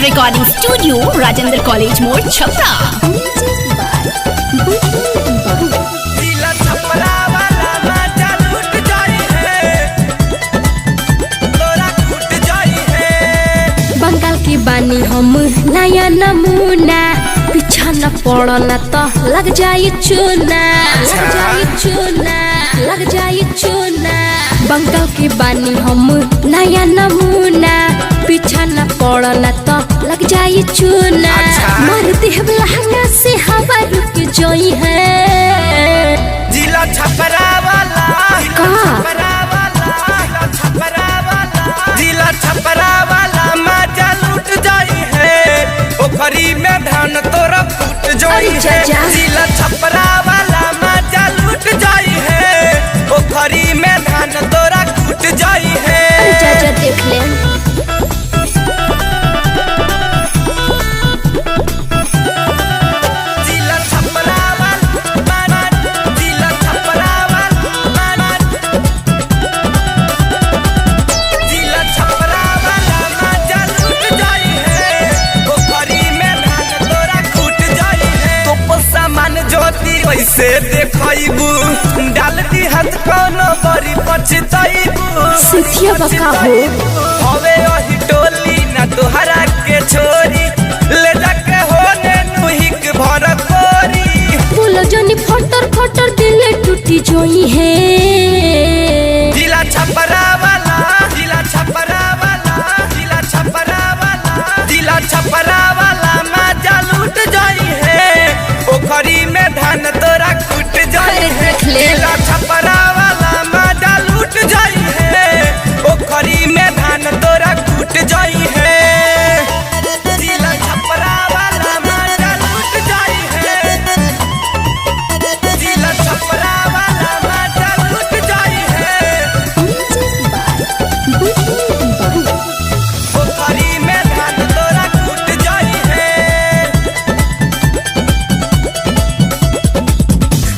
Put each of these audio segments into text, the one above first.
Recording studio Rajendra college मोड़ छपरा। बंगाल की बानी हम नया नमूना, पीछा न पड़ना तो लग जाए चूना, लग जाए चूना, लग जाए चूना। बंगाल की बानी हम नया नमूना, पीछा न पड़ना तो लग जाए चूना। मारती है लहंगा से हवा रुक जोई है। जिला छपरा वाला जिला छपरा वाला मजा लूट जाई है। पोखरी में धान तोरा फूट जोई है। जिला छपरा वाला मजा लूट जाई है। पोखरी में धान तोरा फूट जाई है। जा देख ले से देखइबू डाल दी हाथ कोनो बड़ी पछताइबू। सिथिया बका हो हवे ओही टोली ना तोहरा के छोरी, ले जाके होने नुहिक भर कोरी। बोलो जनी फटर फटर दिल टूटी जोई है। जिला छपरा वाला जिला छपरा वाला जिला छपरा वाला जिला छपरा वाला मजा लूट जाई है। पोखरी में धान तोरा कूट जाई है। जिला छपरा वाला मजा लूट जाई है। पोखरी में धान तोरा कूट जाई है। जिला छपरा वाला मजा लूट जाई है। जिला छपरा वाला मजा लूट जाई है। पोखरी में धान तोरा कूट जाई है।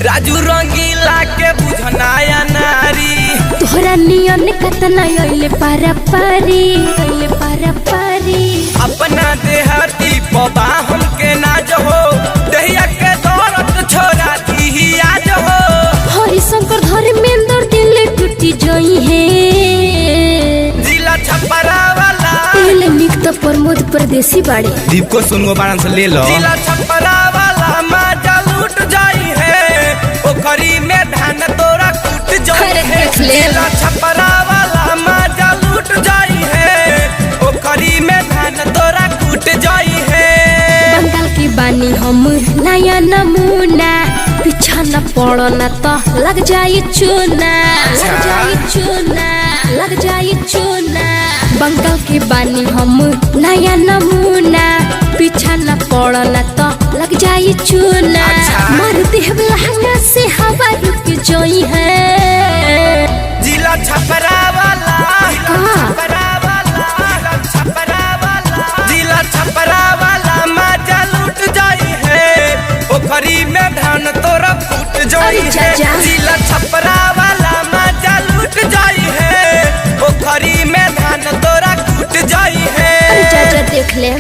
राजू रंगीला के बुझनाया नारी, तोहरा नियन कतना आइले पारा पारी, आइले पारा पारी। अपना देहाती पबा हमके नाज हो। दहिया के दौलत छोड़ा दी आज हो। हरि शंकर धर्मेंद्र दिल टूटी जोई है। जिला छपरा वाला दिल निकता प्रमोद परदेसी बाड़े। दीप को सुनगो बारन से ले लो। जिला छपरा वाला मजा लूट जाई है। पोखरी में धान तोरा कूट जाई है। जिला छपरा वाला मजा लूट जाई है। पोखरी में धान तोरा कूट जाई है। बंगाल की बानी हम नया नमूना, पीछा न पड़ना तो लग जाए चूना, लग जाए चूना, लग जाए चूना। बंगाल की बानी हम नया नमूना, पीछा न पड़ना तो लग जाए चूना। मारती है लहंगा से हवा रुक जोई है। जिला छपरा वाला छपरा वाला छपरा वाला जिला छपरा वाला मजा लूट जाई है। पोखरी में धान तोरा फूट जाई है। जिला छपरा वाला मजा लूट जाई है। पोखरी में धान तोरा फूट जाई है। जा देख ले।